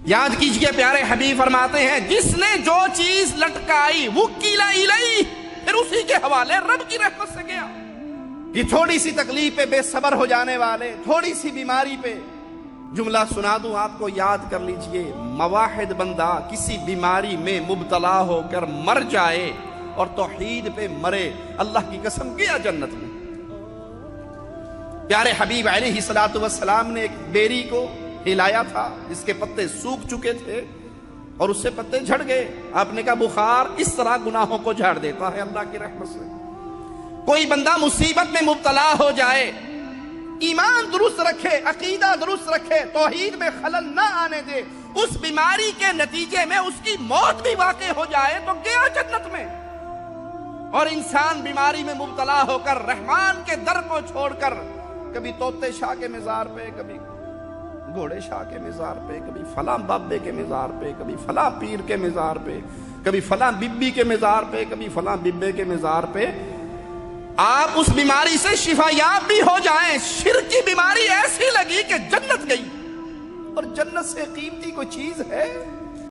یاد کیجئے پیارے حبیب فرماتے ہیں جس نے جو چیز لٹکائی وکیل الیہ، پھر اسی کے حوالے رب کی رحمت سے گیا. کہ تھوڑی سی تکلیف پہ بے صبر ہو جانے والے، تھوڑی سی بیماری پہ، جملہ سنا دوں آپ کو یاد کر لیجئے، مواحد بندہ کسی بیماری میں مبتلا ہو کر مر جائے اور توحید پہ مرے، اللہ کی قسم گیا جنت میں. پیارے حبیب علیہ السلام نے ایک بیری کو ہلایا تھا جس کے پتے سوکھ چکے تھے اور اس سے پتے جھڑ گئے. آپ نے کہا بخار اس طرح گناہوں کو جھاڑ دیتا ہے اللہ کی رحمت سے. کوئی بندہ مصیبت میں مبتلا ہو جائے، ایمان درست رکھے، عقیدہ درست رکھے، توحید میں خلل نہ آنے دے، اس بیماری کے نتیجے میں اس کی موت بھی واقع ہو جائے تو گیا جنت میں. اور انسان بیماری میں مبتلا ہو کر رحمان کے در کو چھوڑ کر کبھی طوطے شاہ کے مزار پہ، کبھی گھوڑے شاہ کے مزار پہ، کبھی فلاں بابے کے مزار پہ، کبھی فلاں پیر کے مزار پہ، کبھی فلاں ببی کے مزار پہ، کبھی فلاں ببے کے مزار پہ، آپ اس بیماری سے شفا یاب بھی ہو جائیں، شرک کی بیماری ایسی لگی کہ جنت گئی. اور جنت سے قیمتی کوئی چیز ہے؟